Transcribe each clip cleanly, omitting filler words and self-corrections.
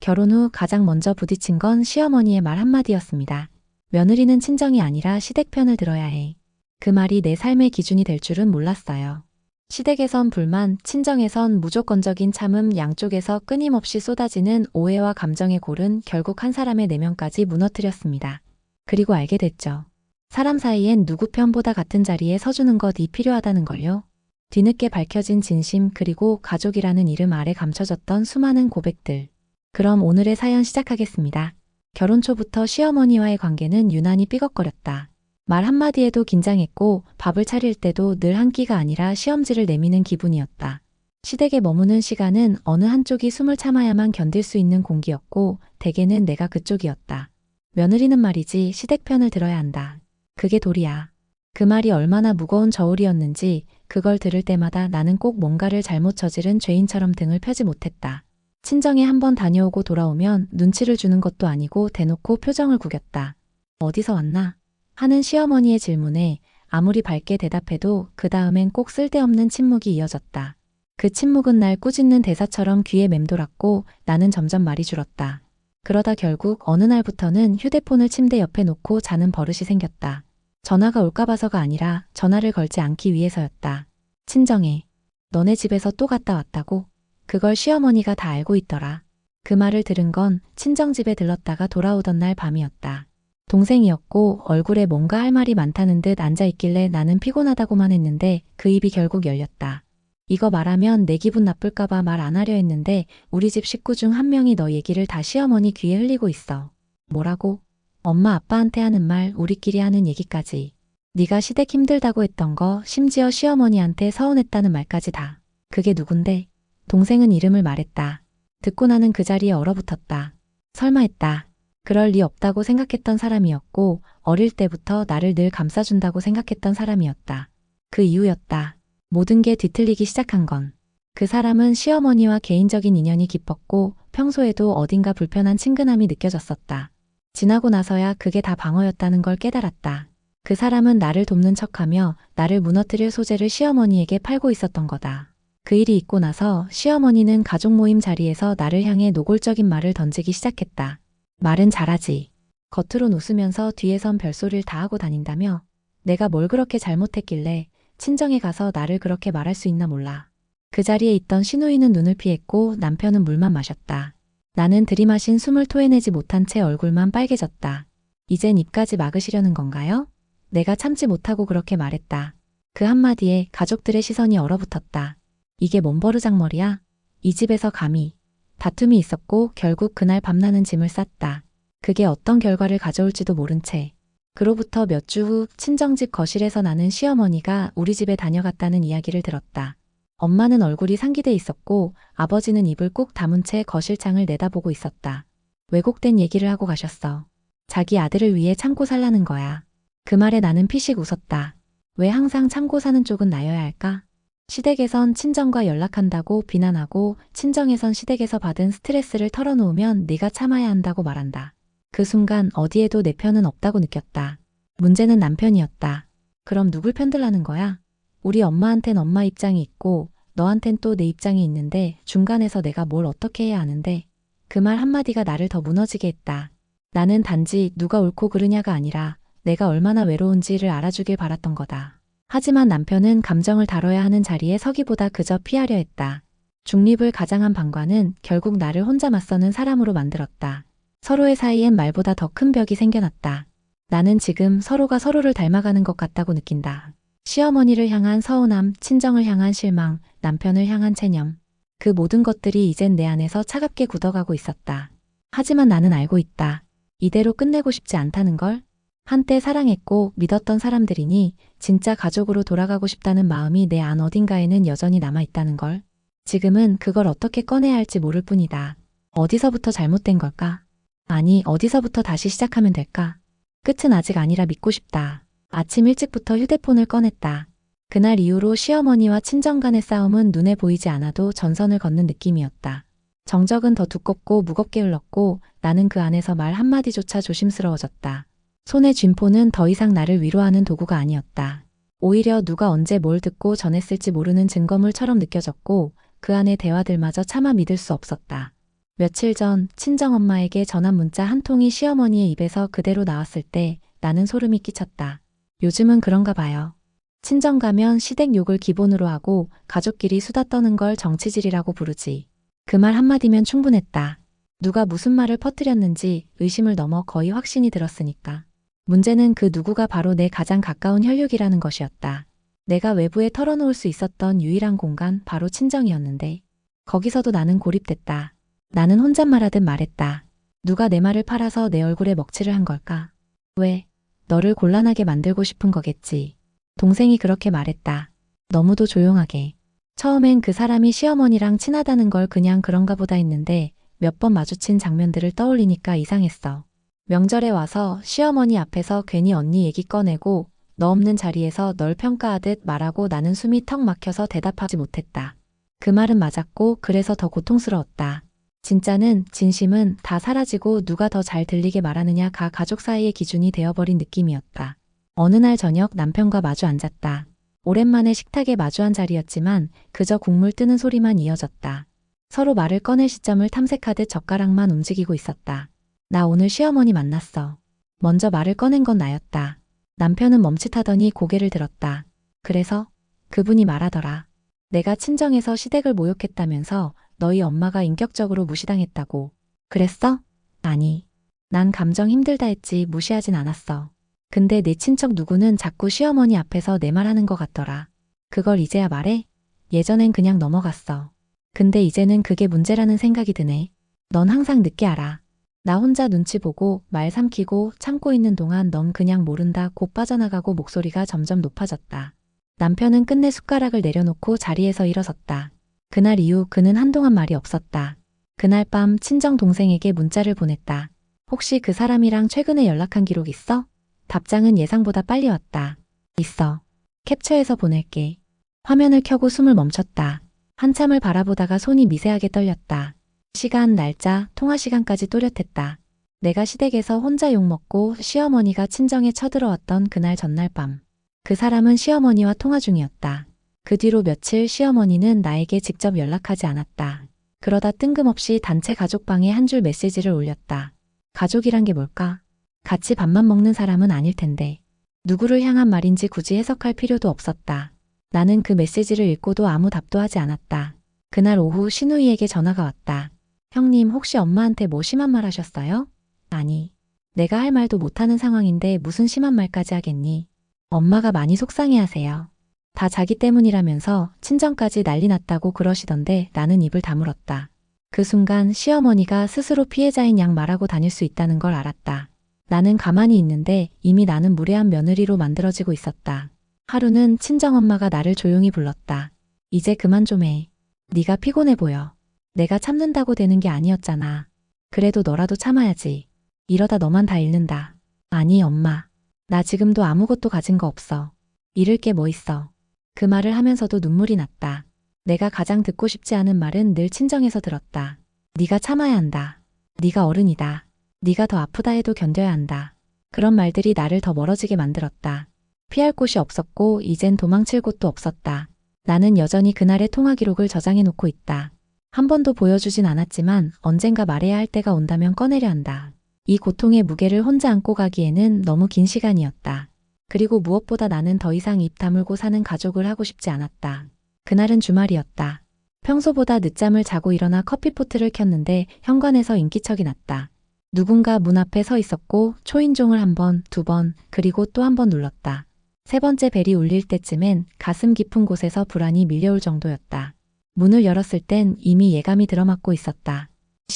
결혼 후 가장 먼저 부딪힌 건 시어머니의 말 한마디였습니다. 며느리는 친정이 아니라 시댁 편을 들어야 해. 그 말이 내 삶의 기준이 될 줄은 몰랐어요. 시댁에선 불만, 친정에선 무조건적인 참음, 양쪽에서 끊임없이 쏟아지는 오해와 감정의 골은 결국 한 사람의 내면까지 무너뜨렸습니다. 그리고 알게 됐죠. 사람 사이엔 누구 편보다 같은 자리에 서주는 것이 필요하다는 걸요. 뒤늦게 밝혀진 진심, 그리고 가족이라는 이름 아래 감춰졌던 수많은 고백들. 그럼 오늘의 사연 시작하겠습니다. 결혼 초부터 시어머니와의 관계는 유난히 삐걱거렸다. 말 한마디에도 긴장했고 밥을 차릴 때도 늘 한 끼가 아니라 시험지를 내미는 기분이었다. 시댁에 머무는 시간은 어느 한쪽이 숨을 참아야만 견딜 수 있는 공기였고 대개는 내가 그쪽이었다. 며느리는 말이지 시댁 편을 들어야 한다. 그게 도리야. 그 말이 얼마나 무거운 저울이었는지 그걸 들을 때마다 나는 꼭 뭔가를 잘못 저지른 죄인처럼 등을 펴지 못했다. 친정에 한번 다녀오고 돌아오면 눈치를 주는 것도 아니고 대놓고 표정을 구겼다. 어디서 왔나? 하는 시어머니의 질문에 아무리 밝게 대답해도 그 다음엔 꼭 쓸데없는 침묵이 이어졌다. 그 침묵은 날 꾸짖는 대사처럼 귀에 맴돌았고 나는 점점 말이 줄었다. 그러다 결국 어느 날부터는 휴대폰을 침대 옆에 놓고 자는 버릇이 생겼다. 전화가 올까 봐서가 아니라 전화를 걸지 않기 위해서였다. 친정에. 너네 집에서 또 갔다 왔다고? 그걸 시어머니가 다 알고 있더라. 그 말을 들은 건 친정집에 들렀다가 돌아오던 날 밤이었다. 동생이었고 얼굴에 뭔가 할 말이 많다는 듯 앉아있길래 나는 피곤하다고만 했는데 그 입이 결국 열렸다. 이거 말하면 내 기분 나쁠까봐 말 안 하려 했는데 우리 집 식구 중 한 명이 너 얘기를 다 시어머니 귀에 흘리고 있어. 뭐라고? 엄마 아빠한테 하는 말, 우리끼리 하는 얘기까지. 네가 시댁 힘들다고 했던 거, 심지어 시어머니한테 서운했다는 말까지 다. 그게 누군데? 동생은 이름을 말했다. 듣고 나는 그 자리에 얼어붙었다. 설마 했다. 그럴 리 없다고 생각했던 사람이었고 어릴 때부터 나를 늘 감싸준다고 생각했던 사람이었다. 그 이유였다. 모든 게 뒤틀리기 시작한 건. 그 사람은 시어머니와 개인적인 인연이 깊었고 평소에도 어딘가 불편한 친근함이 느껴졌었다. 지나고 나서야 그게 다 방어였다는 걸 깨달았다. 그 사람은 나를 돕는 척하며 나를 무너뜨릴 소재를 시어머니에게 팔고 있었던 거다. 그 일이 있고 나서 시어머니는 가족 모임 자리에서 나를 향해 노골적인 말을 던지기 시작했다. 말은 잘하지. 겉으론 웃으면서 뒤에선 별소리를 다 하고 다닌다며 내가 뭘 그렇게 잘못했길래 친정에 가서 나를 그렇게 말할 수 있나 몰라. 그 자리에 있던 시누이는 눈을 피했고 남편은 물만 마셨다. 나는 들이마신 숨을 토해내지 못한 채 얼굴만 빨개졌다. 이젠 입까지 막으시려는 건가요? 내가 참지 못하고 그렇게 말했다. 그 한마디에 가족들의 시선이 얼어붙었다. 이게 뭔 버르장머리야? 이 집에서 감히. 다툼이 있었고 결국 그날 밤나는 짐을 쌌다. 그게 어떤 결과를 가져올지도 모른 채. 그로부터 몇 주 후 친정집 거실에서 나는 시어머니가 우리 집에 다녀갔다는 이야기를 들었다. 엄마는 얼굴이 상기돼 있었고 아버지는 입을 꾹 다문 채 거실창을 내다보고 있었다. 왜곡된 얘기를 하고 가셨어. 자기 아들을 위해 참고 살라는 거야. 그 말에 나는 피식 웃었다. 왜 항상 참고 사는 쪽은 나여야 할까? 시댁에선 친정과 연락한다고 비난하고 친정에선 시댁에서 받은 스트레스를 털어놓으면 네가 참아야 한다고 말한다. 그 순간 어디에도 내 편은 없다고 느꼈다. 문제는 남편이었다. 그럼 누굴 편들라는 거야? 우리 엄마한텐 엄마 입장이 있고 너한텐 또 내 입장이 있는데 중간에서 내가 뭘 어떻게 해야 하는데? 그 말 한마디가 나를 더 무너지게 했다. 나는 단지 누가 옳고 그르냐가 아니라 내가 얼마나 외로운지를 알아주길 바랐던 거다. 하지만 남편은 감정을 다뤄야 하는 자리에 서기보다 그저 피하려 했다. 중립을 가장한 방관은 결국 나를 혼자 맞서는 사람으로 만들었다. 서로의 사이엔 말보다 더 큰 벽이 생겨났다. 나는 지금 서로가 서로를 닮아가는 것 같다고 느낀다. 시어머니를 향한 서운함, 친정을 향한 실망, 남편을 향한 체념. 그 모든 것들이 이젠 내 안에서 차갑게 굳어가고 있었다. 하지만 나는 알고 있다. 이대로 끝내고 싶지 않다는 걸. 한때 사랑했고 믿었던 사람들이니 진짜 가족으로 돌아가고 싶다는 마음이 내 안 어딘가에는 여전히 남아있다는 걸. 지금은 그걸 어떻게 꺼내야 할지 모를 뿐이다. 어디서부터 잘못된 걸까? 아니, 어디서부터 다시 시작하면 될까? 끝은 아직 아니라 믿고 싶다. 아침 일찍부터 휴대폰을 꺼냈다. 그날 이후로 시어머니와 친정 간의 싸움은 눈에 보이지 않아도 전선을 걷는 느낌이었다. 정적은 더 두껍고 무겁게 흘렀고 나는 그 안에서 말 한마디조차 조심스러워졌다. 손에 쥔 폰은 더 이상 나를 위로하는 도구가 아니었다. 오히려 누가 언제 뭘 듣고 전했을지 모르는 증거물처럼 느껴졌고 그 안의 대화들마저 차마 믿을 수 없었다. 며칠 전 친정엄마에게 전한 문자 한 통이 시어머니의 입에서 그대로 나왔을 때 나는 소름이 끼쳤다. 요즘은 그런가 봐요. 친정 가면 시댁 욕을 기본으로 하고 가족끼리 수다 떠는 걸 정치질이라고 부르지. 그 말 한마디면 충분했다. 누가 무슨 말을 퍼뜨렸는지 의심을 넘어 거의 확신이 들었으니까. 문제는 그 누구가 바로 내 가장 가까운 혈육이라는 것이었다. 내가 외부에 털어놓을 수 있었던 유일한 공간 바로 친정이었는데 거기서도 나는 고립됐다. 나는 혼잣말하듯 말했다. 누가 내 말을 팔아서 내 얼굴에 먹칠을 한 걸까? 왜? 너를 곤란하게 만들고 싶은 거겠지. 동생이 그렇게 말했다. 너무도 조용하게. 처음엔 그 사람이 시어머니랑 친하다는 걸 그냥 그런가 보다 했는데 몇 번 마주친 장면들을 떠올리니까 이상했어. 명절에 와서 시어머니 앞에서 괜히 언니 얘기 꺼내고 너 없는 자리에서 널 평가하듯 말하고 나는 숨이 턱 막혀서 대답하지 못했다. 그 말은 맞았고 그래서 더 고통스러웠다. 진짜는 진심은 다 사라지고 누가 더 잘 들리게 말하느냐가 가족 사이의 기준이 되어버린 느낌이었다. 어느 날 저녁 남편과 마주 앉았다. 오랜만에 식탁에 마주한 자리였지만 그저 국물 뜨는 소리만 이어졌다. 서로 말을 꺼낼 시점을 탐색하듯 젓가락만 움직이고 있었다. 나 오늘 시어머니 만났어. 먼저 말을 꺼낸 건 나였다. 남편은 멈칫하더니 고개를 들었다. 그래서? 그분이 말하더라. 내가 친정에서 시댁을 모욕했다면서 너희 엄마가 인격적으로 무시당했다고. 그랬어? 아니. 난 감정 힘들다 했지 무시하진 않았어. 근데 내 친척 누구는 자꾸 시어머니 앞에서 내 말하는 것 같더라. 그걸 이제야 말해? 예전엔 그냥 넘어갔어. 근데 이제는 그게 문제라는 생각이 드네. 넌 항상 늦게 알아. 나 혼자 눈치 보고 말 삼키고 참고 있는 동안 넌 그냥 모른다 곧 빠져나가고 목소리가 점점 높아졌다. 남편은 끝내 숟가락을 내려놓고 자리에서 일어섰다. 그날 이후 그는 한동안 말이 없었다. 그날 밤 친정 동생에게 문자를 보냈다. 혹시 그 사람이랑 최근에 연락한 기록 있어? 답장은 예상보다 빨리 왔다. 있어. 캡처해서 보낼게. 화면을 켜고 숨을 멈췄다. 한참을 바라보다가 손이 미세하게 떨렸다. 시간, 날짜, 통화 시간까지 또렷했다. 내가 시댁에서 혼자 욕먹고 시어머니가 친정에 쳐들어왔던 그날 전날 밤. 그 사람은 시어머니와 통화 중이었다. 그 뒤로 며칠 시어머니는 나에게 직접 연락하지 않았다. 그러다 뜬금없이 단체 가족방에 한 줄 메시지를 올렸다. 가족이란 게 뭘까? 같이 밥만 먹는 사람은 아닐 텐데. 누구를 향한 말인지 굳이 해석할 필요도 없었다. 나는 그 메시지를 읽고도 아무 답도 하지 않았다. 그날 오후 신우이에게 전화가 왔다. 형님 혹시 엄마한테 뭐 심한 말 하셨어요? 아니. 내가 할 말도 못하는 상황인데 무슨 심한 말까지 하겠니? 엄마가 많이 속상해하세요. 다 자기 때문이라면서 친정까지 난리 났다고 그러시던데 나는 입을 다물었다. 그 순간 시어머니가 스스로 피해자인 양 말하고 다닐 수 있다는 걸 알았다. 나는 가만히 있는데 이미 나는 무례한 며느리로 만들어지고 있었다. 하루는 친정엄마가 나를 조용히 불렀다. 이제 그만 좀 해. 네가 피곤해 보여. 내가 참는다고 되는 게 아니었잖아. 그래도 너라도 참아야지. 이러다 너만 다 잃는다. 아니 엄마. 나 지금도 아무것도 가진 거 없어. 잃을 게 뭐 있어. 그 말을 하면서도 눈물이 났다. 내가 가장 듣고 싶지 않은 말은 늘 친정에서 들었다. 네가 참아야 한다. 네가 어른이다. 네가 더 아프다 해도 견뎌야 한다. 그런 말들이 나를 더 멀어지게 만들었다. 피할 곳이 없었고 이젠 도망칠 곳도 없었다. 나는 여전히 그날의 통화 기록을 저장해 놓고 있다. 한 번도 보여주진 않았지만 언젠가 말해야 할 때가 온다면 꺼내려 한다. 이 고통의 무게를 혼자 안고 가기에는 너무 긴 시간이었다. 그리고 무엇보다 나는 더 이상 입 다물고 사는 가족을 하고 싶지 않았다. 그날은 주말이었다. 평소보다 늦잠을 자고 일어나 커피포트를 켰는데 현관에서 인기척이 났다. 누군가 문 앞에 서 있었고 초인종을 한 번, 두 번, 그리고 또 한 번 눌렀다. 세 번째 벨이 울릴 때쯤엔 가슴 깊은 곳에서 불안이 밀려올 정도였다. 문을 열었을 땐 이미 예감이 들어맞고 있었다.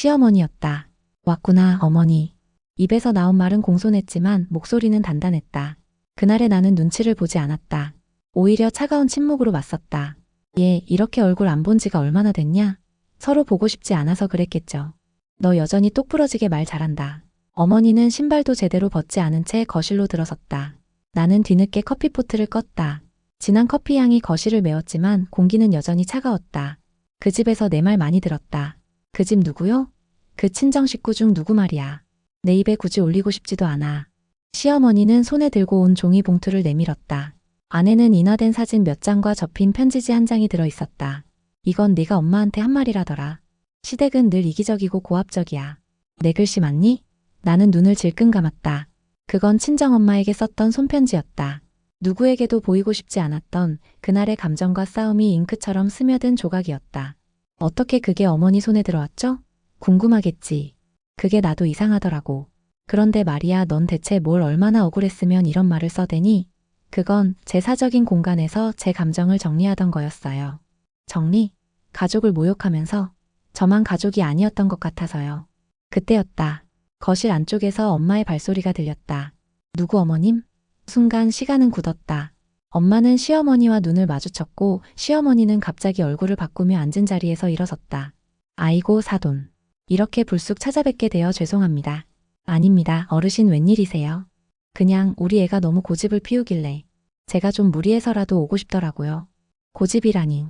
시어머니였다. 왔구나, 어머니. 입에서 나온 말은 공손했지만 목소리는 단단했다. 그날의 나는 눈치를 보지 않았다. 오히려 차가운 침묵으로 맞섰다. 얘 이렇게 얼굴 안 본 지가 얼마나 됐냐? 서로 보고 싶지 않아서 그랬겠죠. 너 여전히 똑부러지게 말 잘한다. 어머니는 신발도 제대로 벗지 않은 채 거실로 들어섰다. 나는 뒤늦게 커피포트를 껐다. 진한 커피 향이 거실을 메웠지만 공기는 여전히 차가웠다. 그 집에서 내 말 많이 들었다. 그 집 누구요? 그 친정 식구 중 누구 말이야. 내 입에 굳이 올리고 싶지도 않아. 시어머니는 손에 들고 온 종이 봉투를 내밀었다. 안에는 인화된 사진 몇 장과 접힌 편지지 한 장이 들어있었다. 이건 네가 엄마한테 한 말이라더라. 시댁은 늘 이기적이고 고압적이야. 내 글씨 맞니? 나는 눈을 질끈 감았다. 그건 친정엄마에게 썼던 손편지였다. 누구에게도 보이고 싶지 않았던 그날의 감정과 싸움이 잉크처럼 스며든 조각이었다. 어떻게 그게 어머니 손에 들어왔죠? 궁금하겠지. 그게 나도 이상하더라고. 그런데 말이야, 넌 대체 뭘 얼마나 억울했으면 이런 말을 써대니? 그건 제 사적인 공간에서 제 감정을 정리하던 거였어요. 정리? 가족을 모욕하면서 저만 가족이 아니었던 것 같아서요. 그때였다. 거실 안쪽에서 엄마의 발소리가 들렸다. 누구 어머님? 순간 시간은 굳었다. 엄마는 시어머니와 눈을 마주쳤고 시어머니는 갑자기 얼굴을 바꾸며 앉은 자리에서 일어섰다. 아이고 사돈. 이렇게 불쑥 찾아뵙게 되어 죄송합니다. 아닙니다. 어르신 웬일이세요? 그냥 우리 애가 너무 고집을 피우길래 제가 좀 무리해서라도 오고 싶더라고요. 고집이라니.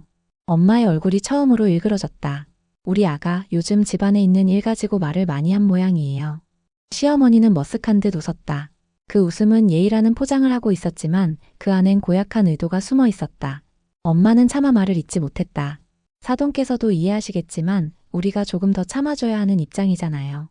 엄마의 얼굴이 처음으로 일그러졌다. 우리 아가 요즘 집안에 있는 일 가지고 말을 많이 한 모양이에요. 시어머니는 머쓱한 듯 웃었다. 그 웃음은 예의라는 포장을 하고 있었지만 그 안엔 고약한 의도가 숨어 있었다. 엄마는 차마 말을 잇지 못했다. 사돈께서도 이해하시겠지만 우리가 조금 더 참아줘야 하는 입장이잖아요.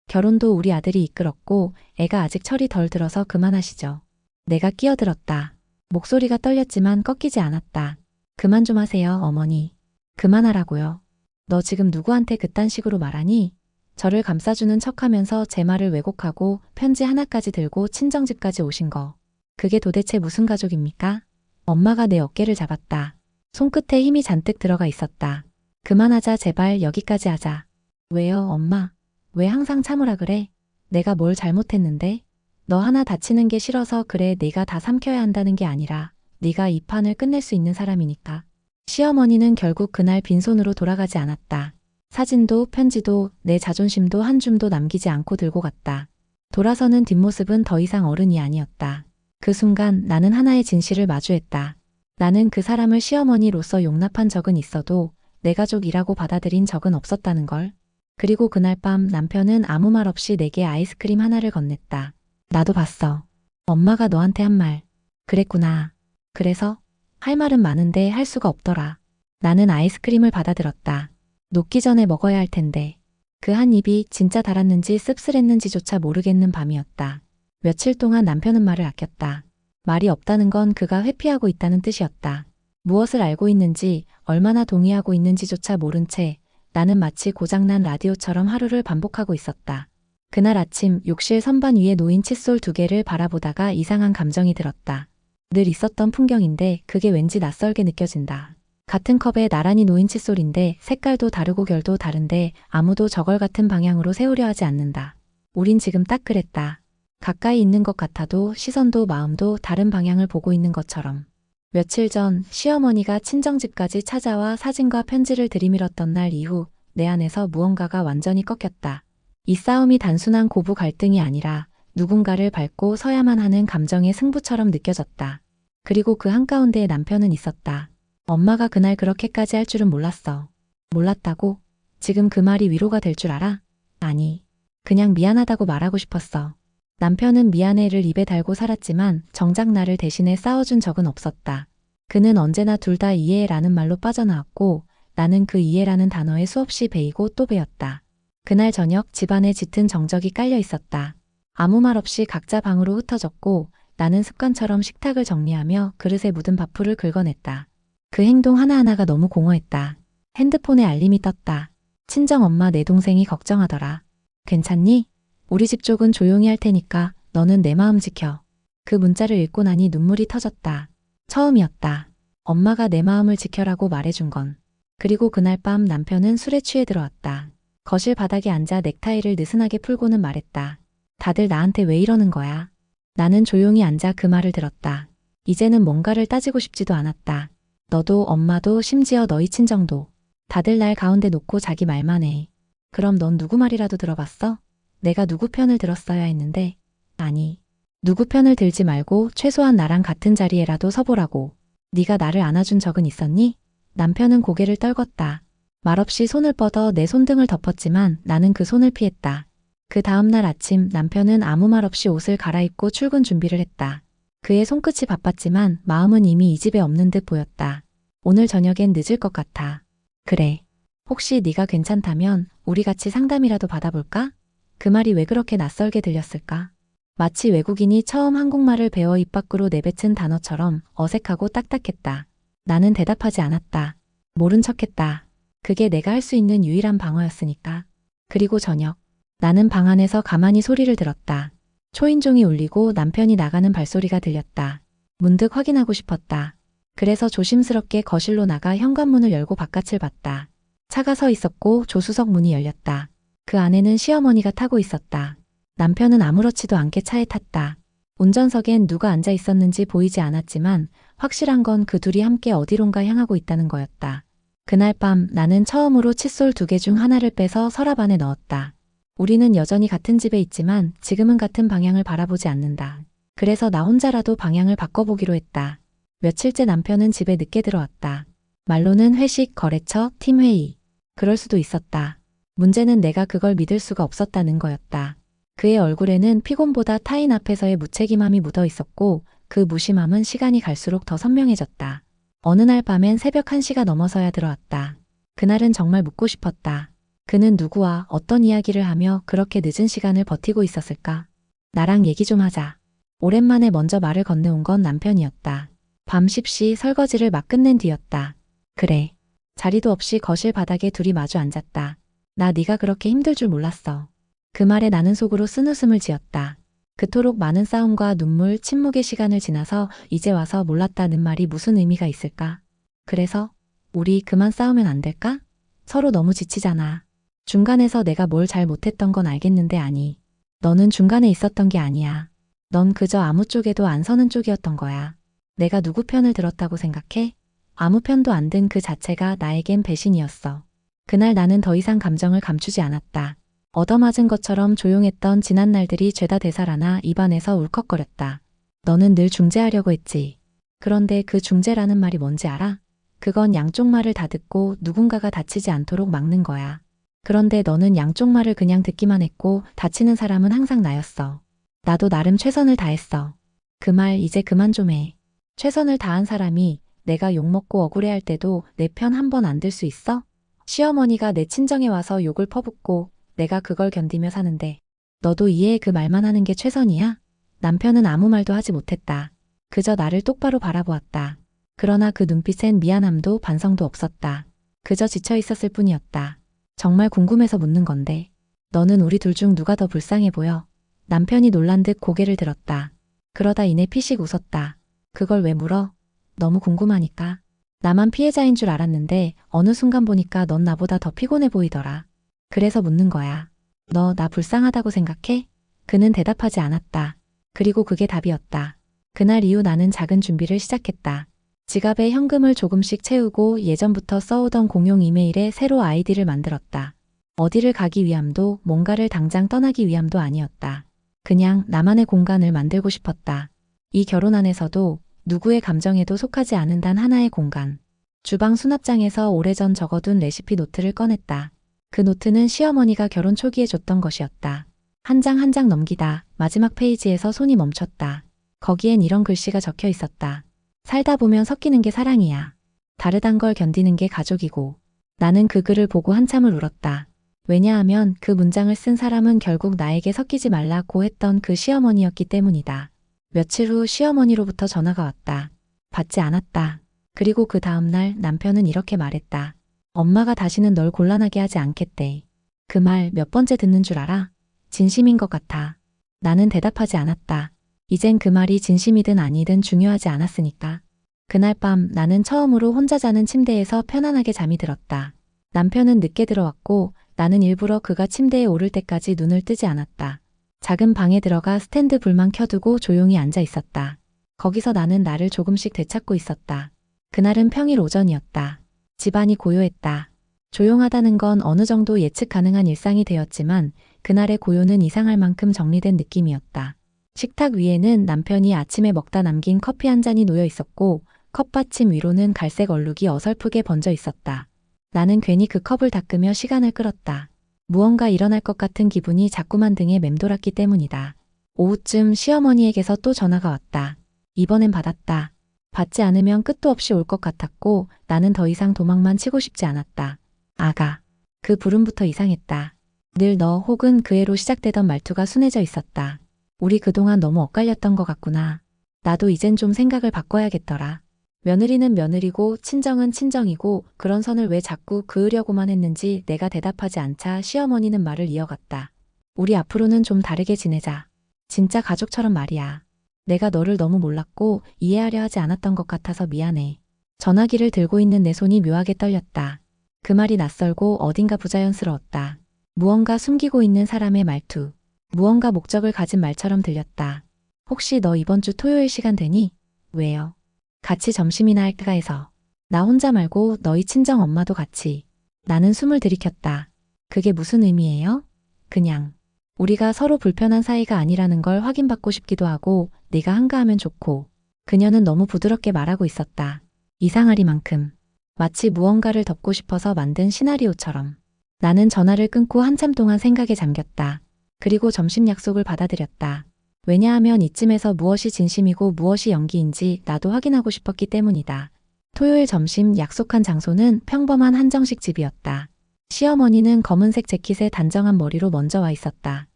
결혼도 우리 아들이 이끌었고 애가 아직 철이 덜 들어서 그만하시죠. 내가 끼어들었다. 목소리가 떨렸지만 꺾이지 않았다. 그만 좀 하세요, 어머니. 그만하라고요. 너 지금 누구한테 그딴 식으로 말하니? 저를 감싸주는 척하면서 제 말을 왜곡하고 편지 하나까지 들고 친정집까지 오신 거. 그게 도대체 무슨 가족입니까? 엄마가 내 어깨를 잡았다. 손끝에 힘이 잔뜩 들어가 있었다. 그만하자, 제발 여기까지 하자. 왜요, 엄마? 왜 항상 참으라 그래? 내가 뭘 잘못했는데? 너 하나 다치는 게 싫어서 그래. 네가 다 삼켜야 한다는 게 아니라 네가 이 판을 끝낼 수 있는 사람이니까. 시어머니는 결국 그날 빈손으로 돌아가지 않았다. 사진도 편지도 내 자존심도 한 줌도 남기지 않고 들고 갔다. 돌아서는 뒷모습은 더 이상 어른이 아니었다. 그 순간 나는 하나의 진실을 마주했다. 나는 그 사람을 시어머니로서 용납한 적은 있어도 내 가족이라고 받아들인 적은 없었다는 걸. 그리고 그날 밤 남편은 아무 말 없이 내게 아이스크림 하나를 건넸다. 나도 봤어. 엄마가 너한테 한 말. 그랬구나. 그래서? 할 말은 많은데 할 수가 없더라. 나는 아이스크림을 받아들었다. 녹기 전에 먹어야 할 텐데. 그 한 입이 진짜 달았는지 씁쓸했는지조차 모르겠는 밤이었다. 며칠 동안 남편은 말을 아꼈다. 말이 없다는 건 그가 회피하고 있다는 뜻이었다. 무엇을 알고 있는지, 얼마나 동의하고 있는지조차 모른 채 나는 마치 고장난 라디오처럼 하루를 반복하고 있었다. 그날 아침 욕실 선반 위에 놓인 칫솔 2개를 바라보다가 이상한 감정이 들었다. 늘 있었던 풍경인데 그게 왠지 낯설게 느껴진다. 같은 컵에 나란히 놓인 칫솔인데 색깔도 다르고 결도 다른데 아무도 저걸 같은 방향으로 세우려 하지 않는다. 우린 지금 딱 그랬다. 가까이 있는 것 같아도 시선도 마음도 다른 방향을 보고 있는 것처럼. 며칠 전 시어머니가 친정집까지 찾아와 사진과 편지를 들이밀었던 날 이후 내 안에서 무언가가 완전히 꺾였다. 이 싸움이 단순한 고부 갈등이 아니라 누군가를 밟고 서야만 하는 감정의 승부처럼 느껴졌다. 그리고 그 한가운데에 남편은 있었다. 엄마가 그날 그렇게까지 할 줄은 몰랐어. 몰랐다고? 지금 그 말이 위로가 될 줄 알아? 아니, 그냥 미안하다고 말하고 싶었어. 남편은 미안해를 입에 달고 살았지만 정작 나를 대신해 싸워준 적은 없었다. 그는 언제나 둘 다 이해라는 말로 빠져나왔고 나는 그 이해라는 단어에 수없이 베이고 또 베었다. 그날 저녁 집안에 짙은 정적이 깔려 있었다. 아무 말 없이 각자 방으로 흩어졌고 나는 습관처럼 식탁을 정리하며 그릇에 묻은 밥풀을 긁어냈다. 그 행동 하나하나가 너무 공허했다. 핸드폰에 알림이 떴다. 친정엄마 내 동생이 걱정하더라. 괜찮니? 우리 집 쪽은 조용히 할 테니까 너는 내 마음 지켜. 그 문자를 읽고 나니 눈물이 터졌다. 처음이었다. 엄마가 내 마음을 지켜라고 말해준 건. 그리고 그날 밤 남편은 술에 취해 들어왔다. 거실 바닥에 앉아 넥타이를 느슨하게 풀고는 말했다. 다들 나한테 왜 이러는 거야? 나는 조용히 앉아 그 말을 들었다. 이제는 뭔가를 따지고 싶지도 않았다. 너도 엄마도 심지어 너희 친정도. 다들 날 가운데 놓고 자기 말만 해. 그럼 넌 누구 말이라도 들어봤어? 내가 누구 편을 들었어야 했는데. 아니. 누구 편을 들지 말고 최소한 나랑 같은 자리에라도 서보라고. 네가 나를 안아준 적은 있었니? 남편은 고개를 떨궜다. 말없이 손을 뻗어 내 손등을 덮었지만 나는 그 손을 피했다. 그 다음 날 아침 남편은 아무 말 없이 옷을 갈아입고 출근 준비를 했다. 그의 손끝이 바빴지만 마음은 이미 이 집에 없는 듯 보였다. 오늘 저녁엔 늦을 것 같아. 그래. 혹시 네가 괜찮다면 우리 같이 상담이라도 받아볼까? 그 말이 왜 그렇게 낯설게 들렸을까? 마치 외국인이 처음 한국말을 배워 입 밖으로 내뱉은 단어처럼 어색하고 딱딱했다. 나는 대답하지 않았다. 모른 척했다. 그게 내가 할 수 있는 유일한 방어였으니까. 그리고 저녁. 나는 방 안에서 가만히 소리를 들었다. 초인종이 울리고 남편이 나가는 발소리가 들렸다. 문득 확인하고 싶었다. 그래서 조심스럽게 거실로 나가 현관문을 열고 바깥을 봤다. 차가 서 있었고 조수석 문이 열렸다. 그 안에는 시어머니가 타고 있었다. 남편은 아무렇지도 않게 차에 탔다. 운전석엔 누가 앉아 있었는지 보이지 않았지만 확실한 건 그 둘이 함께 어디론가 향하고 있다는 거였다. 그날 밤 나는 처음으로 칫솔 2개 중 하나를 빼서 서랍 안에 넣었다. 우리는 여전히 같은 집에 있지만 지금은 같은 방향을 바라보지 않는다. 그래서 나 혼자라도 방향을 바꿔보기로 했다. 며칠째 남편은 집에 늦게 들어왔다. 말로는 회식, 거래처, 팀회의. 그럴 수도 있었다. 문제는 내가 그걸 믿을 수가 없었다는 거였다. 그의 얼굴에는 피곤보다 타인 앞에서의 무책임함이 묻어 있었고 그 무심함은 시간이 갈수록 더 선명해졌다. 어느 날 밤엔 새벽 1시가 넘어서야 들어왔다. 그날은 정말 묻고 싶었다. 그는 누구와 어떤 이야기를 하며 그렇게 늦은 시간을 버티고 있었을까? 나랑 얘기 좀 하자. 오랜만에 먼저 말을 건네온 건 남편이었다. 밤 십시 설거지를 막 끝낸 뒤였다. 그래. 자리도 없이 거실 바닥에 둘이 마주 앉았다. 나 네가 그렇게 힘들 줄 몰랐어. 그 말에 나는 속으로 쓴웃음을 지었다. 그토록 많은 싸움과 눈물, 침묵의 시간을 지나서 이제 와서 몰랐다는 말이 무슨 의미가 있을까? 그래서 우리 그만 싸우면 안 될까? 서로 너무 지치잖아. 중간에서 내가 뭘 잘 못했던 건 알겠는데 아니. 너는 중간에 있었던 게 아니야. 넌 그저 아무 쪽에도 안 서는 쪽이었던 거야. 내가 누구 편을 들었다고 생각해? 아무 편도 안 든 그 자체가 나에겐 배신이었어. 그날 나는 더 이상 감정을 감추지 않았다. 얻어맞은 것처럼 조용했던 지난 날들이 죄다 되살아나 입안에서 울컥거렸다. 너는 늘 중재하려고 했지. 그런데 그 중재라는 말이 뭔지 알아? 그건 양쪽 말을 다 듣고 누군가가 다치지 않도록 막는 거야. 그런데 너는 양쪽 말을 그냥 듣기만 했고 다치는 사람은 항상 나였어. 나도 나름 최선을 다했어. 그 말 이제 그만 좀 해. 최선을 다한 사람이 내가 욕먹고 억울해할 때도 내 편 한 번 안 들 수 있어? 시어머니가 내 친정에 와서 욕을 퍼붓고 내가 그걸 견디며 사는데 너도 이해해 그 말만 하는 게 최선이야? 남편은 아무 말도 하지 못했다. 그저 나를 똑바로 바라보았다. 그러나 그 눈빛엔 미안함도 반성도 없었다. 그저 지쳐 있었을 뿐이었다. 정말 궁금해서 묻는 건데 너는 우리 둘 중 누가 더 불쌍해 보여? 남편이 놀란 듯 고개를 들었다. 그러다 이내 피식 웃었다. 그걸 왜 물어? 너무 궁금하니까. 나만 피해자인 줄 알았는데 어느 순간 보니까 넌 나보다 더 피곤해 보이더라. 그래서 묻는 거야. 너 나 불쌍하다고 생각해? 그는 대답하지 않았다. 그리고 그게 답이었다. 그날 이후 나는 작은 준비를 시작했다. 지갑에 현금을 조금씩 채우고 예전부터 써오던 공용 이메일에 새로 아이디를 만들었다. 어디를 가기 위함도 뭔가를 당장 떠나기 위함도 아니었다. 그냥 나만의 공간을 만들고 싶었다. 이 결혼 안에서도 누구의 감정에도 속하지 않은 단 하나의 공간. 주방 수납장에서 오래전 적어둔 레시피 노트를 꺼냈다. 그 노트는 시어머니가 결혼 초기에 줬던 것이었다. 한 장 한 장 넘기다 마지막 페이지에서 손이 멈췄다. 거기엔 이런 글씨가 적혀 있었다. 살다 보면 섞이는 게 사랑이야. 다르단 걸 견디는 게 가족이고. 나는 그 글을 보고 한참을 울었다. 왜냐하면 그 문장을 쓴 사람은 결국 나에게 섞이지 말라고 했던 그 시어머니였기 때문이다. 며칠 후 시어머니로부터 전화가 왔다. 받지 않았다. 그리고 그 다음날 남편은 이렇게 말했다. 엄마가 다시는 널 곤란하게 하지 않겠대. 그 말 몇 번째 듣는 줄 알아? 진심인 것 같아. 나는 대답하지 않았다. 이젠 그 말이 진심이든 아니든 중요하지 않았으니까. 그날 밤 나는 처음으로 혼자 자는 침대에서 편안하게 잠이 들었다. 남편은 늦게 들어왔고 나는 일부러 그가 침대에 오를 때까지 눈을 뜨지 않았다. 작은 방에 들어가 스탠드 불만 켜두고 조용히 앉아 있었다. 거기서 나는 나를 조금씩 되찾고 있었다. 그날은 평일 오전이었다. 집안이 고요했다. 조용하다는 건 어느 정도 예측 가능한 일상이 되었지만 그날의 고요는 이상할 만큼 정리된 느낌이었다. 식탁 위에는 남편이 아침에 먹다 남긴 커피 한 잔이 놓여 있었고 컵받침 위로는 갈색 얼룩이 어설프게 번져 있었다. 나는 괜히 그 컵을 닦으며 시간을 끌었다. 무언가 일어날 것 같은 기분이 자꾸만 등에 맴돌았기 때문이다. 오후쯤 시어머니에게서 또 전화가 왔다. 이번엔 받았다. 받지 않으면 끝도 없이 올 것 같았고 나는 더 이상 도망만 치고 싶지 않았다. 아가. 그 부름부터 이상했다. 늘 너 혹은 그 애로 시작되던 말투가 순해져 있었다. 우리 그동안 너무 엇갈렸던 것 같구나. 나도 이젠 좀 생각을 바꿔야겠더라. 며느리는 며느리고 친정은 친정이고 그런 선을 왜 자꾸 그으려고만 했는지 내가 대답하지 않자 시어머니는 말을 이어갔다. 우리 앞으로는 좀 다르게 지내자. 진짜 가족처럼 말이야. 내가 너를 너무 몰랐고 이해하려 하지 않았던 것 같아서 미안해. 전화기를 들고 있는 내 손이 묘하게 떨렸다. 그 말이 낯설고 어딘가 부자연스러웠다. 무언가 숨기고 있는 사람의 말투. 무언가 목적을 가진 말처럼 들렸다. 혹시 너 이번 주 토요일 시간 되니? 왜요? 같이 점심이나 할까 해서. 나 혼자 말고 너희 친정 엄마도 같이. 나는 숨을 들이켰다. 그게 무슨 의미예요? 그냥 우리가 서로 불편한 사이가 아니라는 걸 확인받고 싶기도 하고 네가 한가하면 좋고. 그녀는 너무 부드럽게 말하고 있었다. 이상하리만큼. 마치 무언가를 덮고 싶어서 만든 시나리오처럼. 나는 전화를 끊고 한참 동안 생각에 잠겼다. 그리고 점심 약속을 받아들였다. 왜냐하면 이쯤에서 무엇이 진심이고 무엇이 연기인지 나도 확인하고 싶었기 때문이다. 토요일 점심 약속한 장소는 평범한 한정식 집이었다. 시어머니는 검은색 재킷에 단정한 머리로 먼저 와 있었다.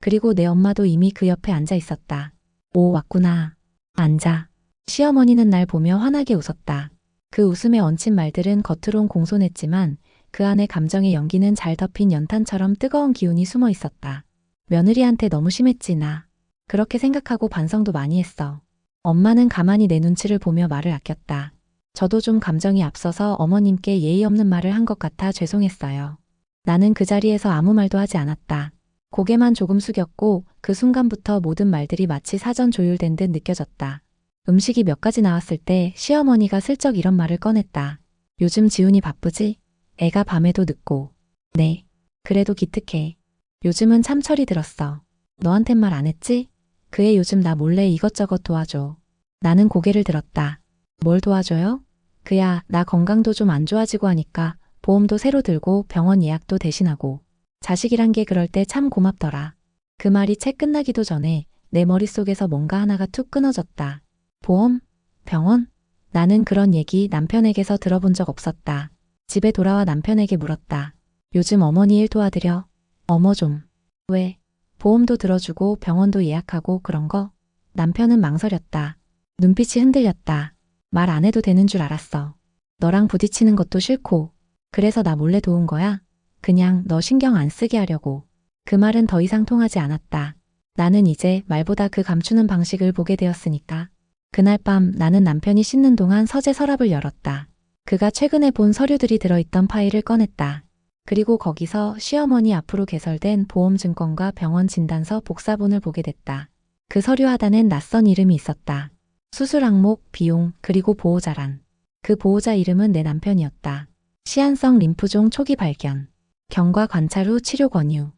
그리고 내 엄마도 이미 그 옆에 앉아 있었다. 오, 왔구나. 앉아. 시어머니는 날 보며 환하게 웃었다. 그 웃음에 얹힌 말들은 겉으론 공손했지만 그 안에 감정의 연기는 잘 덮인 연탄처럼 뜨거운 기운이 숨어 있었다. 며느리한테 너무 심했지 나. 그렇게 생각하고 반성도 많이 했어. 엄마는 가만히 내 눈치를 보며 말을 아꼈다. 저도 좀 감정이 앞서서 어머님께 예의 없는 말을 한 것 같아 죄송했어요. 나는 그 자리에서 아무 말도 하지 않았다. 고개만 조금 숙였고 그 순간부터 모든 말들이 마치 사전 조율된 듯 느껴졌다. 음식이 몇 가지 나왔을 때 시어머니가 슬쩍 이런 말을 꺼냈다. 요즘 지훈이 바쁘지? 애가 밤에도 늦고. 네. 그래도 기특해. 요즘은 참 철이 들었어. 너한텐 말 안 했지? 그 애 요즘 나 몰래 이것저것 도와줘. 나는 고개를 들었다. 뭘 도와줘요? 그야 나 건강도 좀 안 좋아지고 하니까 보험도 새로 들고 병원 예약도 대신하고. 자식이란 게 그럴 때 참 고맙더라. 그 말이 채 끝나기도 전에 내 머릿속에서 뭔가 하나가 툭 끊어졌다. 보험? 병원? 나는 그런 얘기 남편에게서 들어본 적 없었다. 집에 돌아와 남편에게 물었다. 요즘 어머니 일 도와드려? 어머 좀. 왜? 보험도 들어주고 병원도 예약하고 그런 거? 남편은 망설였다. 눈빛이 흔들렸다. 말 안 해도 되는 줄 알았어. 너랑 부딪히는 것도 싫고. 그래서 나 몰래 도운 거야? 그냥 너 신경 안 쓰게 하려고. 그 말은 더 이상 통하지 않았다. 나는 이제 말보다 그 감추는 방식을 보게 되었으니까. 그날 밤 나는 남편이 씻는 동안 서재 서랍을 열었다. 그가 최근에 본 서류들이 들어있던 파일을 꺼냈다. 그리고 거기서 시어머니 앞으로 개설된 보험증권과 병원 진단서 복사본을 보게 됐다. 그 서류 하단엔 낯선 이름이 있었다. 수술 항목, 비용, 그리고 보호자란. 그 보호자 이름은 내 남편이었다. 시한성 림프종 초기 발견. 경과 관찰 후 치료 권유.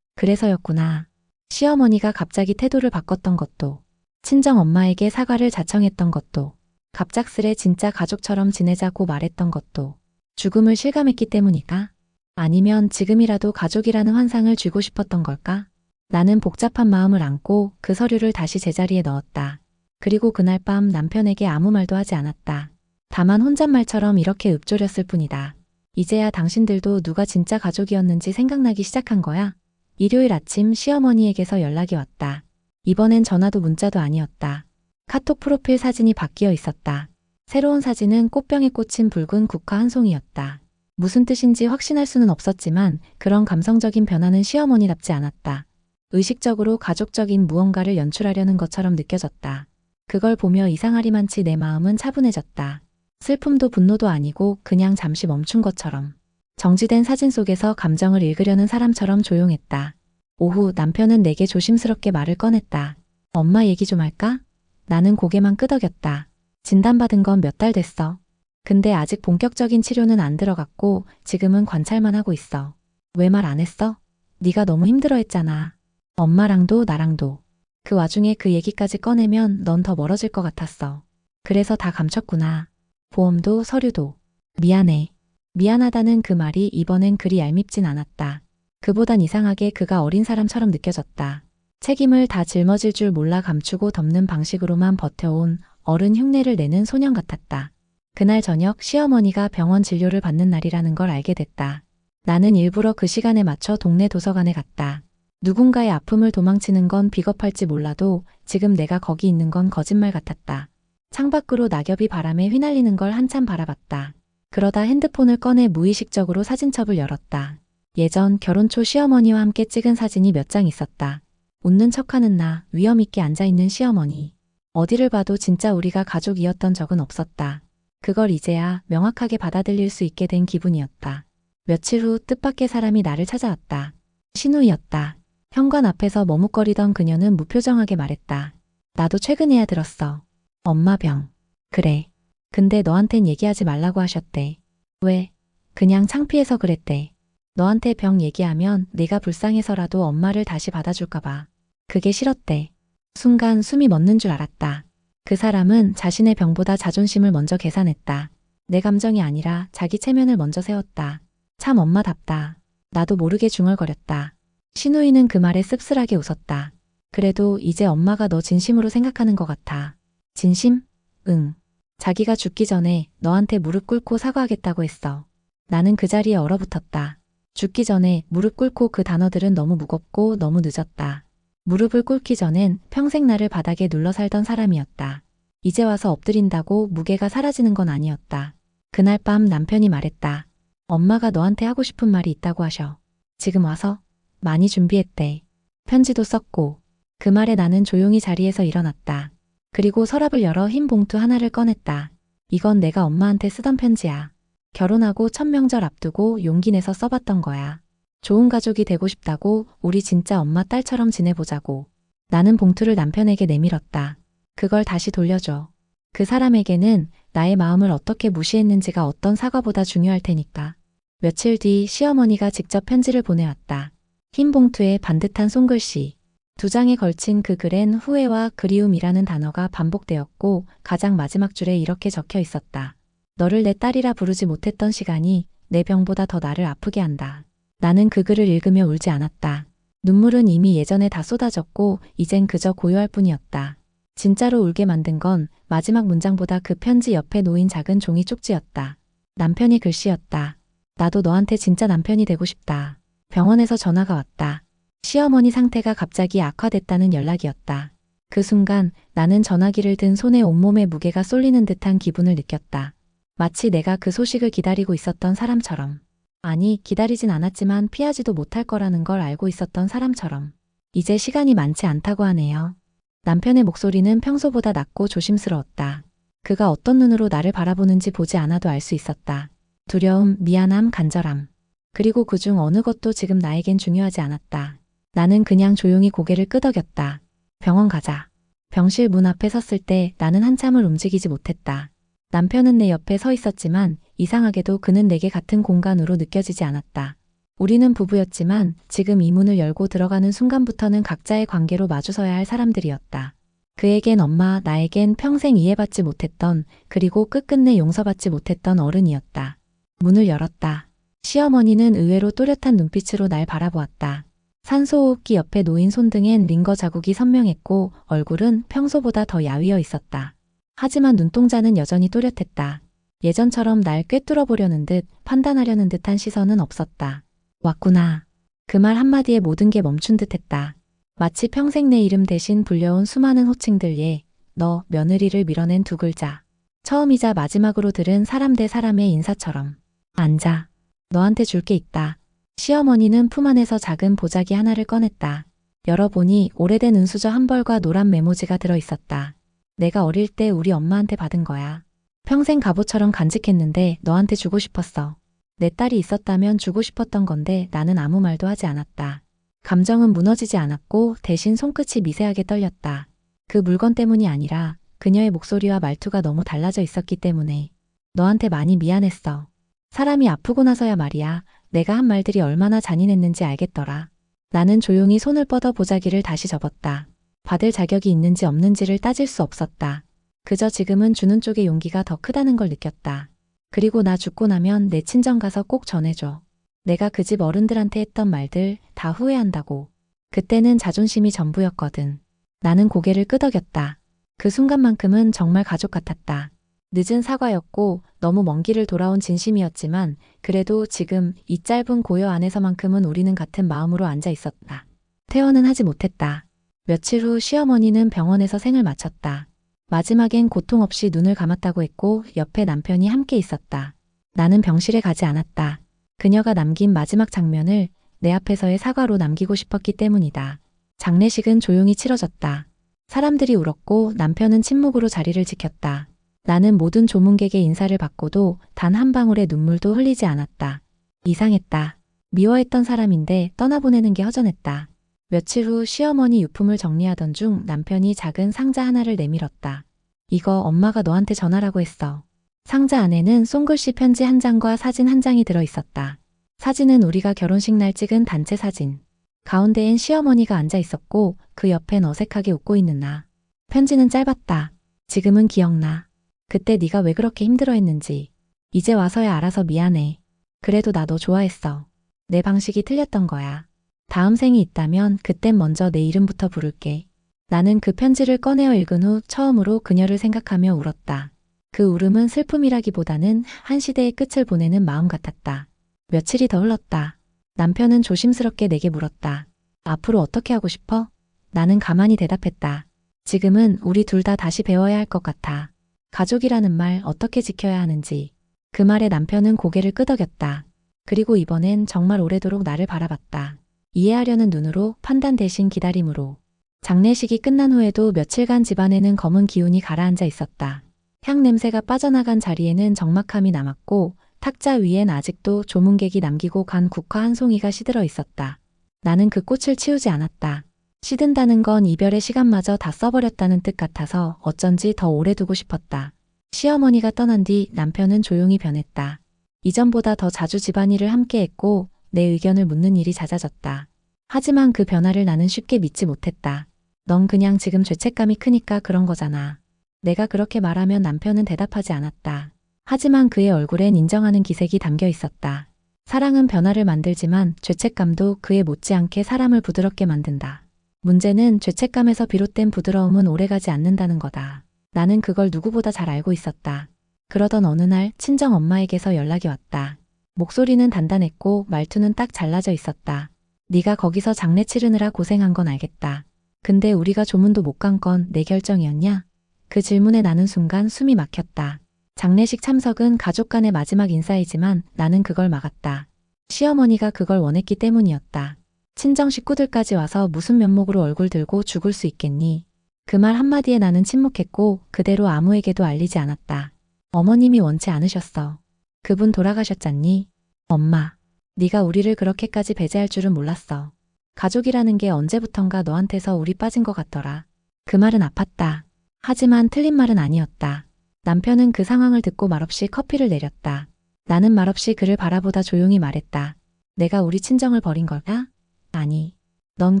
그래서였구나. 시어머니가 갑자기 태도를 바꿨던 것도. 친정 엄마에게 사과를 자청했던 것도. 갑작스레 진짜 가족처럼 지내자고 말했던 것도. 죽음을 실감했기 때문일까? 아니면 지금이라도 가족이라는 환상을 쥐고 싶었던 걸까? 나는 복잡한 마음을 안고 그 서류를 다시 제자리에 넣었다. 그리고 그날 밤 남편에게 아무 말도 하지 않았다. 다만 혼잣말처럼 이렇게 읊조렸을 뿐이다. 이제야 당신들도 누가 진짜 가족이었는지 생각나기 시작한 거야? 일요일 아침 시어머니에게서 연락이 왔다. 이번엔 전화도 문자도 아니었다. 카톡 프로필 사진이 바뀌어 있었다. 새로운 사진은 꽃병에 꽂힌 붉은 국화 한 송이였다. 무슨 뜻인지 확신할 수는 없었지만 그런 감성적인 변화는 시어머니답지 않았다. 의식적으로 가족적인 무언가를 연출하려는 것처럼 느껴졌다. 그걸 보며 이상하리만치 내 마음은 차분해졌다. 슬픔도 분노도 아니고 그냥 잠시 멈춘 것처럼. 정지된 사진 속에서 감정을 읽으려는 사람처럼 조용했다. 오후 남편은 내게 조심스럽게 말을 꺼냈다. 엄마 얘기 좀 할까? 나는 고개만 끄덕였다. 진단받은 건 몇 달 됐어. 근데 아직 본격적인 치료는 안 들어갔고 지금은 관찰만 하고 있어. 왜 말 안 했어? 네가 너무 힘들어했잖아. 엄마랑도 나랑도. 그 와중에 그 얘기까지 꺼내면 넌 더 멀어질 것 같았어. 그래서 다 감췄구나. 보험도 서류도. 미안해. 미안하다는 그 말이 이번엔 그리 얄밉진 않았다. 그보단 이상하게 그가 어린 사람처럼 느껴졌다. 책임을 다 짊어질 줄 몰라 감추고 덮는 방식으로만 버텨온 어른 흉내를 내는 소년 같았다. 그날 저녁 시어머니가 병원 진료를 받는 날이라는 걸 알게 됐다. 나는 일부러 그 시간에 맞춰 동네 도서관에 갔다. 누군가의 아픔을 도망치는 건 비겁할지 몰라도 지금 내가 거기 있는 건 거짓말 같았다. 창밖으로 낙엽이 바람에 휘날리는 걸 한참 바라봤다. 그러다 핸드폰을 꺼내 무의식적으로 사진첩을 열었다. 예전 결혼 초 시어머니와 함께 찍은 사진이 몇 장 있었다. 웃는 척하는 나, 위험 있게 앉아있는 시어머니. 어디를 봐도 진짜 우리가 가족이었던 적은 없었다. 그걸 이제야 명확하게 받아들일 수 있게 된 기분이었다. 며칠 후 뜻밖의 사람이 나를 찾아왔다. 신우이였다. 현관 앞에서 머뭇거리던 그녀는 무표정하게 말했다. 나도 최근에야 들었어. 엄마 병. 그래. 근데 너한텐 얘기하지 말라고 하셨대. 왜? 그냥 창피해서 그랬대. 너한테 병 얘기하면 네가 불쌍해서라도 엄마를 다시 받아줄까 봐. 그게 싫었대. 순간 숨이 멎는 줄 알았다. 그 사람은 자신의 병보다 자존심을 먼저 계산했다. 내 감정이 아니라 자기 체면을 먼저 세웠다. 참 엄마답다. 나도 모르게 중얼거렸다. 신우이는 그 말에 씁쓸하게 웃었다. 그래도 이제 엄마가 너 진심으로 생각하는 것 같아. 진심? 응. 자기가 죽기 전에 너한테 무릎 꿇고 사과하겠다고 했어. 나는 그 자리에 얼어붙었다. 죽기 전에 무릎 꿇고 그 단어들은 너무 무겁고 너무 늦었다. 무릎을 꿇기 전엔 평생 나를 바닥에 눌러 살던 사람이었다. 이제 와서 엎드린다고 무게가 사라지는 건 아니었다. 그날 밤 남편이 말했다. 엄마가 너한테 하고 싶은 말이 있다고 하셔. 지금 와서? 많이 준비했대. 편지도 썼고. 그 말에 나는 조용히 자리에서 일어났다. 그리고 서랍을 열어 흰 봉투 하나를 꺼냈다. 이건 내가 엄마한테 쓰던 편지야. 결혼하고 첫 명절 앞두고 용기 내서 써봤던 거야. 좋은 가족이 되고 싶다고, 우리 진짜 엄마 딸처럼 지내보자고. 나는 봉투를 남편에게 내밀었다. 그걸 다시 돌려줘. 그 사람에게는 나의 마음을 어떻게 무시했는지가 어떤 사과보다 중요할 테니까. 며칠 뒤 시어머니가 직접 편지를 보내왔다. 흰 봉투에 반듯한 손글씨. 2장에 걸친 그 글엔 후회와 그리움이라는 단어가 반복되었고 가장 마지막 줄에 이렇게 적혀 있었다. 너를 내 딸이라 부르지 못했던 시간이 내 병보다 더 나를 아프게 한다. 나는 그 글을 읽으며 울지 않았다. 눈물은 이미 예전에 다 쏟아졌고 이젠 그저 고요할 뿐이었다. 진짜로 울게 만든 건 마지막 문장보다 그 편지 옆에 놓인 작은 종이 쪽지였다. 남편의 글씨였다. 나도 너한테 진짜 남편이 되고 싶다. 병원에서 전화가 왔다. 시어머니 상태가 갑자기 악화됐다는 연락이었다. 그 순간 나는 전화기를 든 손에 온몸의 무게가 쏠리는 듯한 기분을 느꼈다. 마치 내가 그 소식을 기다리고 있었던 사람처럼. 아니, 기다리진 않았지만 피하지도 못할 거라는 걸 알고 있었던 사람처럼. 이제 시간이 많지 않다고 하네요. 남편의 목소리는 평소보다 낮고 조심스러웠다. 그가 어떤 눈으로 나를 바라보는지 보지 않아도 알 수 있었다. 두려움, 미안함, 간절함. 그리고 그중 어느 것도 지금 나에겐 중요하지 않았다. 나는 그냥 조용히 고개를 끄덕였다. 병원 가자. 병실 문 앞에 섰을 때 나는 한참을 움직이지 못했다. 남편은 내 옆에 서 있었지만 이상하게도 그는 내게 같은 공간으로 느껴지지 않았다. 우리는 부부였지만 지금 이 문을 열고 들어가는 순간부터는 각자의 관계로 마주서야 할 사람들이었다. 그에겐 엄마, 나에겐 평생 이해받지 못했던, 그리고 끝끝내 용서받지 못했던 어른이었다. 문을 열었다. 시어머니는 의외로 또렷한 눈빛으로 날 바라보았다. 산소호흡기 옆에 놓인 손등엔 링거 자국이 선명했고 얼굴은 평소보다 더 야위어 있었다. 하지만 눈동자는 여전히 또렷했다. 예전처럼 날 꿰뚫어 보려는 듯 판단하려는 듯한 시선은 없었다. 왔구나. 그 말 한마디에 모든 게 멈춘 듯 했다. 마치 평생 내 이름 대신 불려온 수많은 호칭들에 너, 며느리를 밀어낸 2글자. 처음이자 마지막으로 들은 사람 대 사람의 인사처럼. 앉아. 너한테 줄 게 있다. 시어머니는 품 안에서 작은 보자기 하나를 꺼냈다. 열어보니 오래된 은수저 한 벌과 노란 메모지가 들어있었다. 내가 어릴 때 우리 엄마한테 받은 거야. 평생 갑오처럼 간직했는데 너한테 주고 싶었어. 내 딸이 있었다면 주고 싶었던 건데 나는 아무 말도 하지 않았다. 감정은 무너지지 않았고 대신 손끝이 미세하게 떨렸다. 그 물건 때문이 아니라 그녀의 목소리와 말투가 너무 달라져 있었기 때문에. 너한테 많이 미안했어. 사람이 아프고 나서야 말이야. 내가 한 말들이 얼마나 잔인했는지 알겠더라. 나는 조용히 손을 뻗어 보자기를 다시 접었다. 받을 자격이 있는지 없는지를 따질 수 없었다. 그저 지금은 주는 쪽의 용기가 더 크다는 걸 느꼈다. 그리고 나 죽고 나면 내 친정 가서 꼭 전해줘. 내가 그 집 어른들한테 했던 말들 다 후회한다고. 그때는 자존심이 전부였거든. 나는 고개를 끄덕였다. 그 순간만큼은 정말 가족 같았다. 늦은 사과였고 너무 먼 길을 돌아온 진심이었지만 그래도 지금 이 짧은 고요 안에서만큼은 우리는 같은 마음으로 앉아 있었다. 퇴원은 하지 못했다. 며칠 후 시어머니는 병원에서 생을 마쳤다. 마지막엔 고통 없이 눈을 감았다고 했고 옆에 남편이 함께 있었다. 나는 병실에 가지 않았다. 그녀가 남긴 마지막 장면을 내 앞에서의 사과로 남기고 싶었기 때문이다. 장례식은 조용히 치러졌다. 사람들이 울었고 남편은 침묵으로 자리를 지켰다. 나는 모든 조문객의 인사를 받고도 단 한 방울의 눈물도 흘리지 않았다. 이상했다. 미워했던 사람인데 떠나보내는 게 허전했다. 며칠 후 시어머니 유품을 정리하던 중 남편이 작은 상자 하나를 내밀었다. 이거 엄마가 너한테 전하라고 했어. 상자 안에는 손글씨 편지 한 장과 사진 한 장이 들어 있었다. 사진은 우리가 결혼식 날 찍은 단체 사진. 가운데엔 시어머니가 앉아 있었고 그 옆엔 어색하게 웃고 있는 나. 편지는 짧았다. 지금은 기억나. 그때 네가 왜 그렇게 힘들어했는지. 이제 와서야 알아서 미안해. 그래도 나 너 좋아했어. 내 방식이 틀렸던 거야. 다음 생이 있다면 그땐 먼저 내 이름부터 부를게. 나는 그 편지를 꺼내어 읽은 후 처음으로 그녀를 생각하며 울었다. 그 울음은 슬픔이라기보다는 한 시대의 끝을 보내는 마음 같았다. 며칠이 더 흘렀다. 남편은 조심스럽게 내게 물었다. 앞으로 어떻게 하고 싶어? 나는 가만히 대답했다. 지금은 우리 둘 다 다시 배워야 할 것 같아. 가족이라는 말 어떻게 지켜야 하는지. 그 말에 남편은 고개를 끄덕였다. 그리고 이번엔 정말 오래도록 나를 바라봤다. 이해하려는 눈으로, 판단 대신 기다림으로. 장례식이 끝난 후에도 며칠간 집안에는 검은 기운이 가라앉아 있었다. 향 냄새가 빠져나간 자리에는 적막함이 남았고 탁자 위엔 아직도 조문객이 남기고 간 국화 한 송이가 시들어 있었다. 나는 그 꽃을 치우지 않았다. 시든다는 건 이별의 시간마저 다 써버렸다는 뜻 같아서 어쩐지 더 오래 두고 싶었다. 시어머니가 떠난 뒤 남편은 조용히 변했다. 이전보다 더 자주 집안일을 함께 했고 내 의견을 묻는 일이 잦아졌다. 하지만 그 변화를 나는 쉽게 믿지 못했다. 넌 그냥 지금 죄책감이 크니까 그런 거잖아. 내가 그렇게 말하면 남편은 대답하지 않았다. 하지만 그의 얼굴엔 인정하는 기색이 담겨 있었다. 사랑은 변화를 만들지만 죄책감도 그에 못지않게 사람을 부드럽게 만든다. 문제는 죄책감에서 비롯된 부드러움은 오래가지 않는다는 거다. 나는 그걸 누구보다 잘 알고 있었다. 그러던 어느 날 친정 엄마에게서 연락이 왔다. 목소리는 단단했고 말투는 딱 잘라져 있었다. 네가 거기서 장례 치르느라 고생한 건 알겠다. 근데 우리가 조문도 못 간 건 내 결정이었냐? 그 질문에 나는 순간 숨이 막혔다. 장례식 참석은 가족 간의 마지막 인사이지만 나는 그걸 막았다. 시어머니가 그걸 원했기 때문이었다. 친정 식구들까지 와서 무슨 면목으로 얼굴 들고 죽을 수 있겠니? 그 말 한마디에 나는 침묵했고 그대로 아무에게도 알리지 않았다. 어머님이 원치 않으셨어. 그분 돌아가셨잖니? 엄마, 네가 우리를 그렇게까지 배제할 줄은 몰랐어. 가족이라는 게 언제부턴가 너한테서 우리 빠진 것 같더라. 그 말은 아팠다. 하지만 틀린 말은 아니었다. 남편은 그 상황을 듣고 말없이 커피를 내렸다. 나는 말없이 그를 바라보다 조용히 말했다. 내가 우리 친정을 버린 걸까? 아니. 넌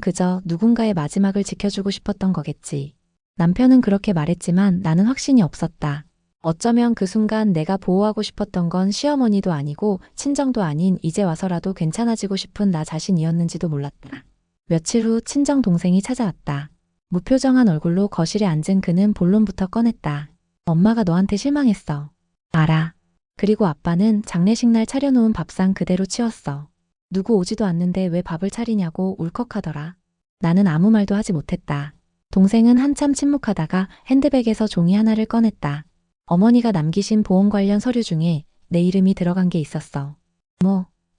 그저 누군가의 마지막을 지켜주고 싶었던 거겠지. 남편은 그렇게 말했지만 나는 확신이 없었다. 어쩌면 그 순간 내가 보호하고 싶었던 건 시어머니도 아니고 친정도 아닌 이제 와서라도 괜찮아지고 싶은 나 자신이었는지도 몰랐다. 며칠 후 친정 동생이 찾아왔다. 무표정한 얼굴로 거실에 앉은 그는 본론부터 꺼냈다. 엄마가 너한테 실망했어. 알아. 그리고 아빠는 장례식 날 차려놓은 밥상 그대로 치웠어. 누구 오지도 않는데 왜 밥을 차리냐고 울컥하더라. 나는 아무 말도 하지 못했다. 동생은 한참 침묵하다가 핸드백에서 종이 하나를 꺼냈다. 어머니가 남기신 보험 관련 서류 중에 내 이름이 들어간 게 있었어.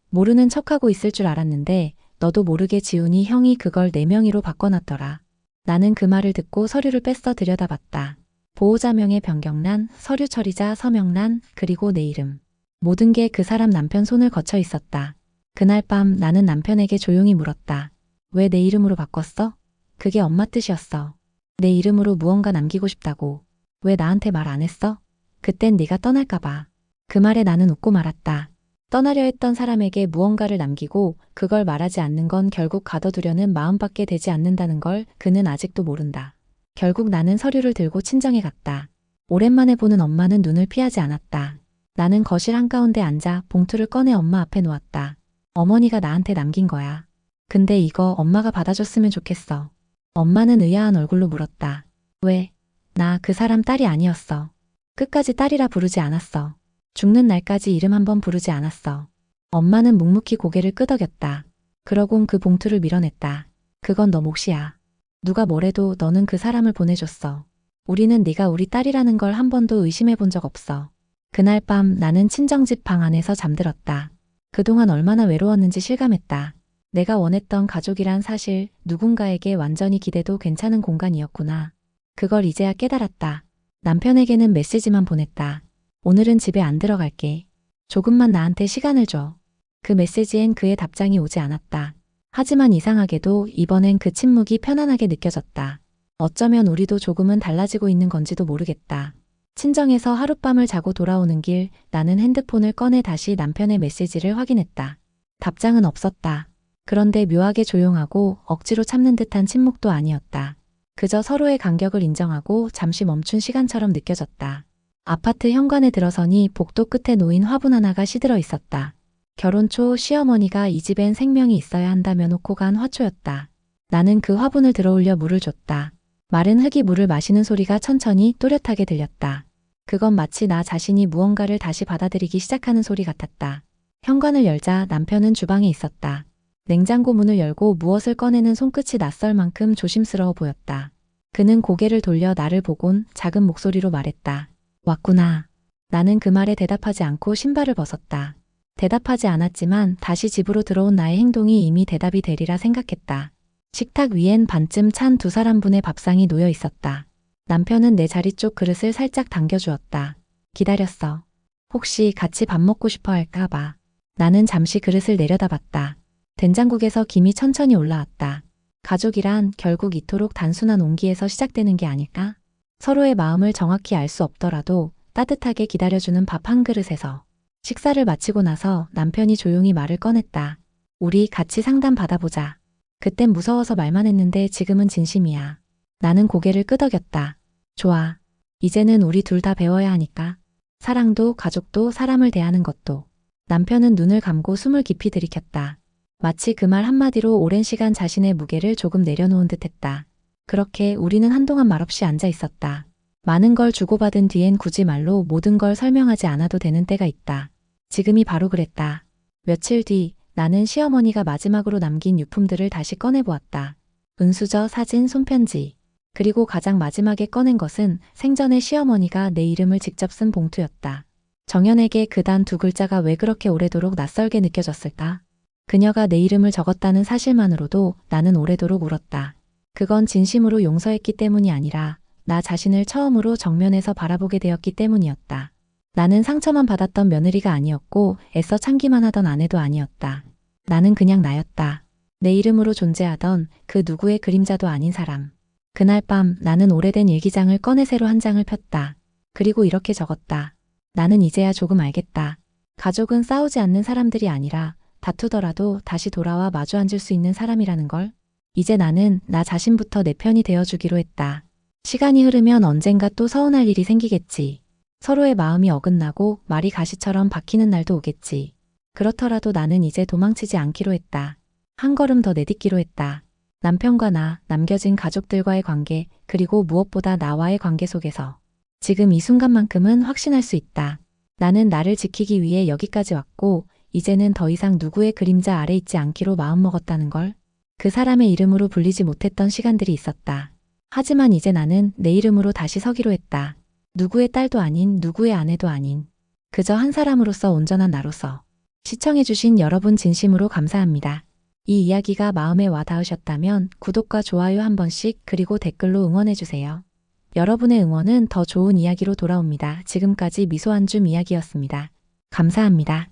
모르는 척하고 있을 줄 알았는데 너도 모르게 지훈이 형이 그걸 내 명의로 바꿔놨더라. 나는 그 말을 듣고 서류를 뺐어 들여다봤다. 보호자명의 변경란, 서류 처리자 서명란, 그리고 내 이름. 모든 게 그 사람 남편 손을 거쳐 있었다. 그날 밤 나는 남편에게 조용히 물었다. 왜 내 이름으로 바꿨어? 그게 엄마 뜻이었어. 내 이름으로 무언가 남기고 싶다고. 왜 나한테 말 안 했어? 그땐 네가 떠날까 봐. 그 말에 나는 웃고 말았다. 떠나려 했던 사람에게 무언가를 남기고 그걸 말하지 않는 건 결국 가둬두려는 마음밖에 되지 않는다는 걸 그는 아직도 모른다. 결국 나는 서류를 들고 친정에 갔다. 오랜만에 보는 엄마는 눈을 피하지 않았다. 나는 거실 한가운데 앉아 봉투를 꺼내 엄마 앞에 놓았다. 어머니가 나한테 남긴 거야. 근데 이거 엄마가 받아줬으면 좋겠어. 엄마는 의아한 얼굴로 물었다. 왜? 나 그 사람 딸이 아니었어. 끝까지 딸이라 부르지 않았어. 죽는 날까지 이름 한번 부르지 않았어. 엄마는 묵묵히 고개를 끄덕였다. 그러곤 그 봉투를 밀어냈다. 그건 너 몫이야. 누가 뭐래도 너는 그 사람을 보내줬어. 우리는 네가 우리 딸이라는 걸 한 번도 의심해 본 적 없어. 그날 밤 나는 친정집 방 안에서 잠들었다. 그동안 얼마나 외로웠는지 실감했다. 내가 원했던 가족이란 사실, 누군가에게 완전히 기대도 괜찮은 공간이었구나. 그걸 이제야 깨달았다. 남편에게는 메시지만 보냈다. 오늘은 집에 안 들어갈게. 조금만 나한테 시간을 줘. 그 메시지엔 그의 답장이 오지 않았다. 하지만 이상하게도 이번엔 그 침묵이 편안하게 느껴졌다. 어쩌면 우리도 조금은 달라지고 있는 건지도 모르겠다. 친정에서 하룻밤을 자고 돌아오는 길, 나는 핸드폰을 꺼내 다시 남편의 메시지를 확인했다. 답장은 없었다. 그런데 묘하게 조용하고 억지로 참는 듯한 침묵도 아니었다. 그저 서로의 간격을 인정하고 잠시 멈춘 시간처럼 느껴졌다. 아파트 현관에 들어서니 복도 끝에 놓인 화분 하나가 시들어 있었다. 결혼 초 시어머니가 이 집엔 생명이 있어야 한다며 놓고 간 화초였다. 나는 그 화분을 들어올려 물을 줬다. 마른 흙이 물을 마시는 소리가 천천히 또렷하게 들렸다. 그건 마치 나 자신이 무언가를 다시 받아들이기 시작하는 소리 같았다. 현관을 열자 남편은 주방에 있었다. 냉장고 문을 열고 무엇을 꺼내는 손끝이 낯설 만큼 조심스러워 보였다. 그는 고개를 돌려 나를 보곤 작은 목소리로 말했다. 왔구나. 나는 그 말에 대답하지 않고 신발을 벗었다. 대답하지 않았지만 다시 집으로 들어온 나의 행동이 이미 대답이 되리라 생각했다. 식탁 위엔 반쯤 찬 두 사람분의 밥상이 놓여 있었다. 남편은 내 자리 쪽 그릇을 살짝 당겨주었다. 기다렸어. 혹시 같이 밥 먹고 싶어 할까 봐. 나는 잠시 그릇을 내려다봤다. 된장국에서 김이 천천히 올라왔다. 가족이란 결국 이토록 단순한 온기에서 시작되는 게 아닐까? 서로의 마음을 정확히 알 수 없더라도 따뜻하게 기다려주는 밥 한 그릇에서. 식사를 마치고 나서 남편이 조용히 말을 꺼냈다. 우리 같이 상담 받아보자. 그땐 무서워서 말만 했는데 지금은 진심이야. 나는 고개를 끄덕였다. 좋아. 이제는 우리 둘 다 배워야 하니까. 사랑도 가족도 사람을 대하는 것도. 남편은 눈을 감고 숨을 깊이 들이켰다. 마치 그 말 한마디로 오랜 시간 자신의 무게를 조금 내려놓은 듯했다. 그렇게 우리는 한동안 말없이 앉아 있었다. 많은 걸 주고받은 뒤엔 굳이 말로 모든 걸 설명하지 않아도 되는 때가 있다. 지금이 바로 그랬다. 며칠 뒤 나는 시어머니가 마지막으로 남긴 유품들을 다시 꺼내보았다. 은수저, 사진, 손편지. 그리고 가장 마지막에 꺼낸 것은 생전에 시어머니가 내 이름을 직접 쓴 봉투였다. 정연에게 그 단 두 글자가 왜 그렇게 오래도록 낯설게 느껴졌을까? 그녀가 내 이름을 적었다는 사실만으로도 나는 오래도록 울었다. 그건 진심으로 용서했기 때문이 아니라 나 자신을 처음으로 정면에서 바라보게 되었기 때문이었다. 나는 상처만 받았던 며느리가 아니었고 애써 참기만 하던 아내도 아니었다. 나는 그냥 나였다. 내 이름으로 존재하던 그 누구의 그림자도 아닌 사람. 그날 밤 나는 오래된 일기장을 꺼내 새로 한 장을 폈다. 그리고 이렇게 적었다. 나는 이제야 조금 알겠다. 가족은 싸우지 않는 사람들이 아니라 다투더라도 다시 돌아와 마주 앉을 수 있는 사람이라는 걸. 이제 나는 나 자신부터 내 편이 되어주기로 했다. 시간이 흐르면 언젠가 또 서운할 일이 생기겠지. 서로의 마음이 어긋나고 말이 가시처럼 박히는 날도 오겠지. 그렇더라도 나는 이제 도망치지 않기로 했다. 한 걸음 더 내딛기로 했다. 남편과 나, 남겨진 가족들과의 관계, 그리고 무엇보다 나와의 관계 속에서. 지금 이 순간만큼은 확신할 수 있다. 나는 나를 지키기 위해 여기까지 왔고, 이제는 더 이상 누구의 그림자 아래 있지 않기로 마음먹었다는 걸. 그 사람의 이름으로 불리지 못했던 시간들이 있었다. 하지만 이제 나는 내 이름으로 다시 서기로 했다. 누구의 딸도 아닌 누구의 아내도 아닌 그저 한 사람으로서 온전한 나로서. 시청해주신 여러분 진심으로 감사합니다. 이 이야기가 마음에 와 닿으셨다면 구독과 좋아요 한 번씩 그리고 댓글로 응원해주세요. 여러분의 응원은 더 좋은 이야기로 돌아옵니다. 지금까지 미소 한 줌 이야기였습니다. 감사합니다.